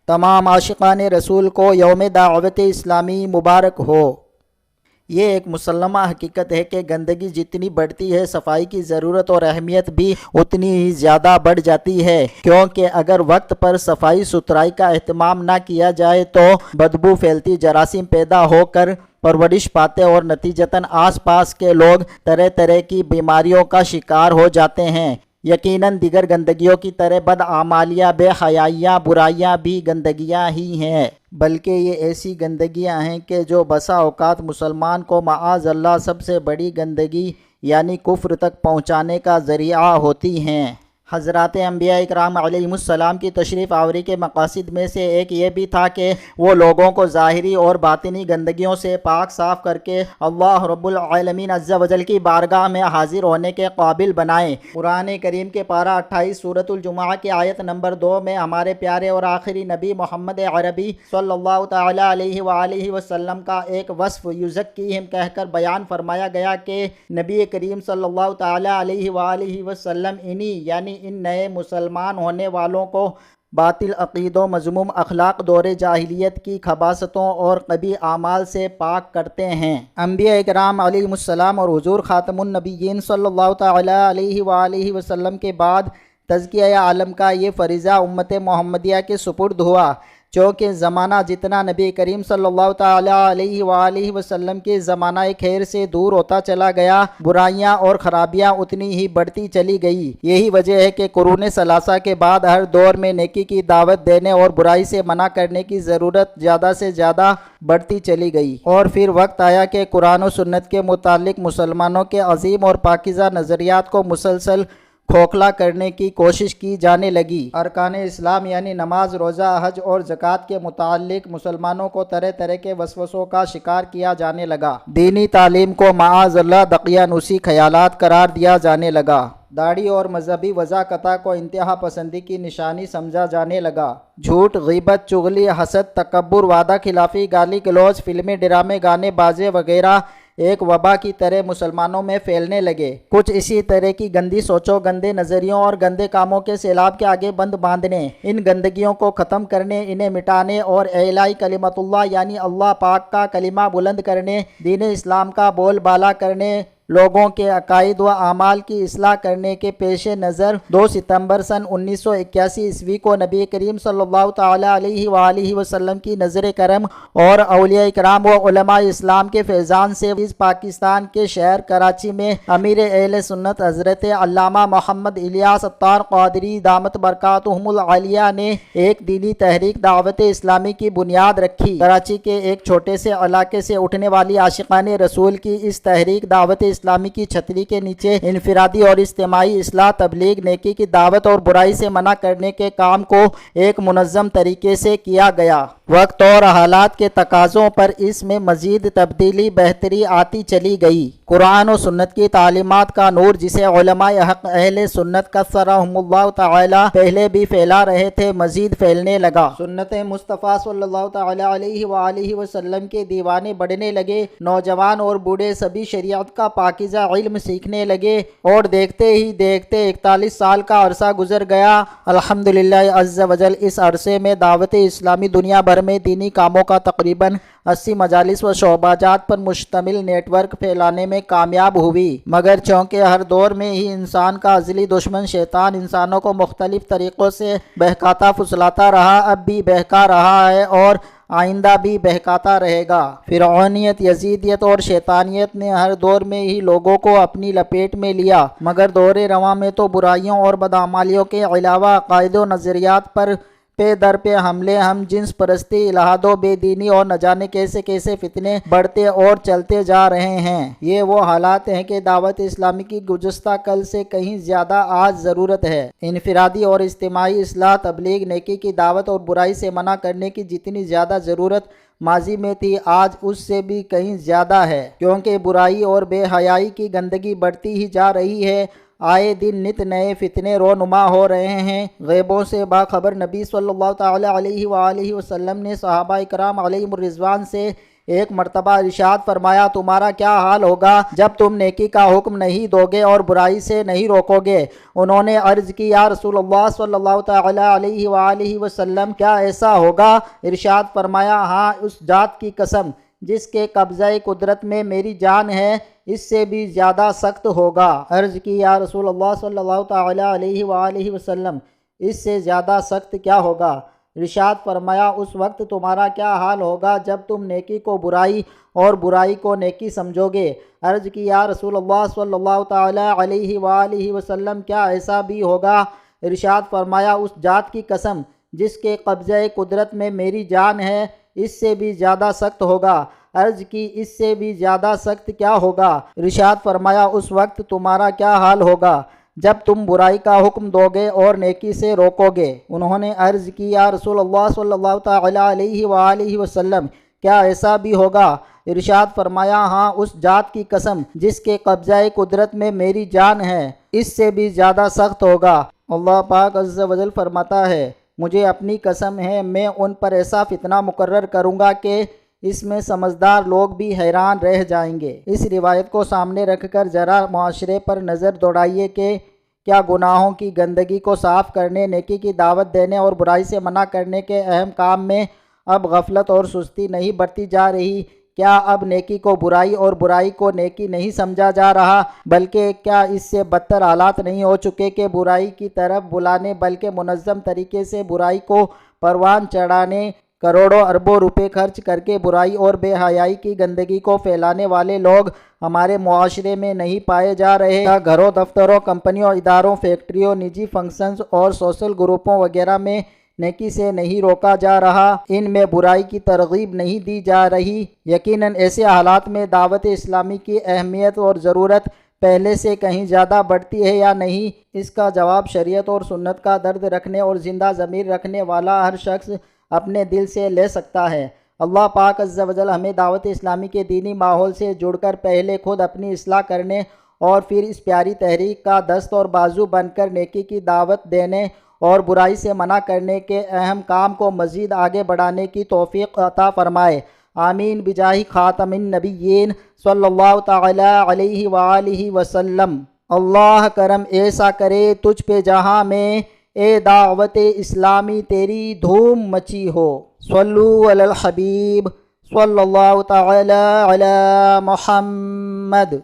تمام عاشقان رسول کو یوم دعوت اسلامی مبارک ہو۔ یہ ایک مسلمہ حقیقت ہے کہ گندگی جتنی بڑھتی ہے صفائی کی ضرورت اور اہمیت بھی اتنی ہی زیادہ بڑھ جاتی ہے، کیونکہ اگر وقت پر صفائی ستھرائی کا اہتمام نہ کیا جائے تو بدبو پھیلتی جراثیم پیدا ہو کر پرورش پاتے اور نتیجتاً آس پاس کے لوگ طرح طرح کی بیماریوں کا شکار ہو جاتے ہیں۔ یقیناً دیگر گندگیوں کی طرح بدعمالیہ، بے حیائیاں، برائیاں بھی گندگیاں ہی ہیں، بلکہ یہ ایسی گندگیاں ہیں کہ جو بسا اوقات مسلمان کو معاذ اللہ سب سے بڑی گندگی یعنی کفر تک پہنچانے کا ذریعہ ہوتی ہیں۔ حضرات انبیاء اکرام علیہم السلام کی تشریف آوری کے مقاصد میں سے ایک یہ بھی تھا کہ وہ لوگوں کو ظاہری اور باطنی گندگیوں سے پاک صاف کر کے اللہ رب العالمین عز و جل کی بارگاہ میں حاضر ہونے کے قابل بنائیں۔ قرآن کریم کے پارہ 28 سورۃ الجمعہ کی آیت نمبر 2 میں ہمارے پیارے اور آخری نبی محمد عربی صلی اللہ تعالی علیہ وآلہ وسلم کا ایک وصف یزکیہم کہہ کر بیان فرمایا گیا کہ نبی کریم صلی اللہ تعالی علیہ وآلہ وسلم یعنی ان نئے مسلمان ہونے والوں کو باطل عقیدوں، مذموم اخلاق، دور جاہلیت کی خباثتوں اور قبیح اعمال سے پاک کرتے ہیں۔ انبیاء اکرام علیہم السلام اور حضور خاتم النبیین صلی اللہ تعالی علیہ وآلہ وسلم کے بعد تزکیہ عالم کا یہ فریضہ امت محمدیہ کے سپرد ہوا، چونکہ زمانہ جتنا نبی کریم صلی اللہ تعالی علیہ وآلہ وسلم کے زمانہ خیر سے دور ہوتا چلا گیا، برائیاں اور خرابیاں اتنی ہی بڑھتی چلی گئی۔ یہی وجہ ہے کہ قرون ثلاثہ کے بعد ہر دور میں نیکی کی دعوت دینے اور برائی سے منع کرنے کی ضرورت زیادہ سے زیادہ بڑھتی چلی گئی، اور پھر وقت آیا کہ قرآن و سنت کے متعلق مسلمانوں کے عظیم اور پاکیزہ نظریات کو مسلسل کھوکھلا کرنے کی کوشش کی جانے لگی۔ ارکان اسلام یعنی نماز، روزہ، حج اور زکوٰۃ کے متعلق مسلمانوں کو طرح طرح کے وسوسوں کا شکار کیا جانے لگا۔ دینی تعلیم کو معاذ اللہ دقیانوسی خیالات قرار دیا جانے لگا۔ داڑھی اور مذہبی وضاقتہ کو انتہا پسندی کی نشانی سمجھا جانے لگا۔ جھوٹ، غیبت، چغلی، حسد، تکبر، وعدہ خلافی، گالی گلوچ، فلمیں، ڈرامے، گانے بازے وغیرہ ایک وبا کی طرح مسلمانوں میں پھیلنے لگے۔ کچھ اسی طرح کی گندی سوچوں، گندے نظریوں اور گندے کاموں کے سیلاب کے آگے بند باندھنے، ان گندگیوں کو ختم کرنے، انہیں مٹانے اور اعلاء کلمت اللہ یعنی اللہ پاک کا کلمہ بلند کرنے، دین اسلام کا بول بالا کرنے، لوگوں کے عقائد و اعمال کی اصلاح کرنے کے پیش نظر 2 ستمبر سن 1981 عیسوی کو نبی کریم صلی اللہ تعالی علیہ وآلہ وسلم کی نظر کرم اور اولیاء کرام و علماء اسلام کے فیضان سے پاکستان کے شہر کراچی میں امیر اہل سنت حضرت علامہ محمد الیاس عطار قادری دامت برکاتہم العالیہ نے ایک دینی تحریک دعوت اسلامی کی بنیاد رکھی۔ کراچی کے ایک چھوٹے سے علاقے سے اٹھنے والی عاشقان رسول کی اس تحریک دعوت اسلامی کی چھتری کے نیچے انفرادی اور اجتماعی اصلاح، تبلیغ، نیکی کی دعوت اور برائی سے منع کرنے کے کام کو ایک منظم طریقے سے کیا گیا۔ وقت اور حالات کے تقاضوں پر اس میں مزید تبدیلی، بہتری آتی چلی گئی۔ قرآن و سنت کی تعلیمات کا نور جسے علماء حق اہل سنت کثرہم اللہ تعالی پہلے بھی پھیلا رہے تھے، مزید پھیلنے لگا۔ سنت مصطفیٰ صلی اللہ تعالی علیہ وآلہ وسلم کے دیوانے بڑھنے لگے، نوجوان اور بوڑھے سبھی شریعت کا پاکیزہ علم سیکھنے لگے، اور دیکھتے ہی دیکھتے 41 سال کا عرصہ گزر گیا۔ الحمدللہ عز و جل اس عرصے میں دعوت اسلامی دنیا بھر میں دینی کاموں کا تقریباً 80 مجالس و شعبہ جات پر مشتمل نیٹ ورک پھیلانے میں کامیاب ہوئی، مگر چونکہ ہر دور میں ہی انسان کا ازلی دشمن شیطان انسانوں کو مختلف طریقوں سے بہکاتا پھسلاتا رہا، اب بھی بہکا رہا ہے اور آئندہ بھی بہکاتا رہے گا۔ فرعونیت، یزیدیت اور شیطانیت نے ہر دور میں ہی لوگوں کو اپنی لپیٹ میں لیا، مگر دور رواں میں تو برائیوں اور بدعمالیوں کے علاوہ عقائد و نظریات پر پہ در پہ حملے، ہم جنس پرستی، الحاد و بے دینی اور نہ جانے کیسے کیسے فتنے بڑھتے اور چلتے جا رہے ہیں۔ یہ وہ حالات ہیں کہ دعوت اسلامی کی گزشتہ کل سے کہیں زیادہ آج ضرورت ہے۔ انفرادی اور اجتماعی اصلاح، تبلیغ، نیکی کی دعوت اور برائی سے منع کرنے کی جتنی زیادہ ضرورت ماضی میں تھی، آج اس سے بھی کہیں زیادہ ہے، کیونکہ برائی اور بے حیائی کی گندگی بڑھتی ہی جا رہی ہے۔ آئے دن نت نئے فتنے رونما ہو رہے ہیں۔ غیبوں سے باخبر نبی صلی اللہ تعالی علیہ وآلہ وسلم نے صحابہ کرام علیہم الرضوان سے ایک مرتبہ ارشاد فرمایا تمہارا کیا حال ہوگا جب تم نیکی کا حکم نہیں دو گے اور برائی سے نہیں روکو گے؟ انہوں نے عرض کی یا رسول اللہ صلی اللہ تعالی علیہ وآلہ وسلم کیا ایسا ہوگا؟ ارشاد فرمایا ہاں، اس ذات کی قسم جس کے قبضہ قدرت میں میری جان ہے، اس سے بھی زیادہ سخت ہوگا۔ عرض کی یا رسول اللہ صلی اللہ تعالی علیہ وآلہ وسلم اس سے زیادہ سخت کیا ہوگا؟ ارشاد فرمایا اس وقت تمہارا کیا حال ہوگا جب تم نیکی کو برائی اور برائی کو نیکی سمجھو گے؟ عرض کی یا رسول اللہ صلی اللہ تعالی علیہ وآلہ وسلم کیا ایسا بھی ہوگا؟ ارشاد فرمایا اس ذات کی قسم جس کے قبضہ قدرت میں میری جان ہے، اس سے بھی زیادہ سخت ہوگا۔ عرض کی اس سے بھی زیادہ سخت کیا ہوگا؟ ارشاد فرمایا اس وقت تمہارا کیا حال ہوگا جب تم برائی کا حکم دو گے اور نیکی سے روکو گے؟ انہوں نے عرض کی یا رسول اللہ صلی اللہ تعالی علیہ وآلہ وسلم کیا ایسا بھی ہوگا؟ ارشاد فرمایا ہاں، اس ذات کی قسم جس کے قبضہ قدرت میں میری جان ہے، اس سے بھی زیادہ سخت ہوگا۔ اللہ پاک عز و جل فرماتا ہے مجھے اپنی قسم ہے میں ان پر ایسا فتنہ مقرر کروں گا کہ اس میں سمجھدار لوگ بھی حیران رہ جائیں گے۔ اس روایت کو سامنے رکھ کر ذرا معاشرے پر نظر دوڑائیے کہ کیا گناہوں کی گندگی کو صاف کرنے، نیکی کی دعوت دینے اور برائی سے منع کرنے کے اہم کام میں اب غفلت اور سستی نہیں برتی جا رہی؟ کیا اب نیکی کو برائی اور برائی کو نیکی نہیں سمجھا جا رہا؟ بلکہ کیا اس سے بدتر حالات نہیں ہو چکے کہ برائی کی طرف بلانے بلکہ منظم طریقے سے برائی کو پروان چڑھانے، کروڑوں اربوں روپے خرچ کر کے برائی اور بے حیائی کی گندگی کو پھیلانے والے لوگ ہمارے معاشرے میں نہیں پائے جا رہے؟ کیا گھروں، دفتروں، کمپنیوں، اداروں، فیکٹریوں، نجی فنکشنز اور سوشل گروپوں وغیرہ میں نیکی سے نہیں روکا جا رہا؟ ان میں برائی کی ترغیب نہیں دی جا رہی؟ یقیناً ایسے حالات میں دعوت اسلامی کی اہمیت اور ضرورت پہلے سے کہیں زیادہ بڑھتی ہے یا نہیں؟ اس کا جواب شریعت اور سنت کا درد رکھنے اور زندہ ضمیر رکھنے والا ہر شخص اپنے دل سے لے سکتا ہے۔ اللہ پاک عز و جل ہمیں دعوت اسلامی کے دینی ماحول سے جڑ کر پہلے خود اپنی اصلاح کرنے اور پھر اس پیاری تحریک کا دست اور بازو بن کر نیکی کی دعوت دینے اور برائی سے منع کرنے کے اہم کام کو مزید آگے بڑھانے کی توفیق عطا فرمائے۔ آمین بجاہ خاتم النبیین صلی اللہ تعالی علیہ وآلہ وسلم۔ اللہ کرم ایسا کرے تجھ پہ جہاں میں اے دعوت اسلامی تیری دھوم مچی ہو۔ صلو علی الحبیب صلی اللہ تعالی علی محمد۔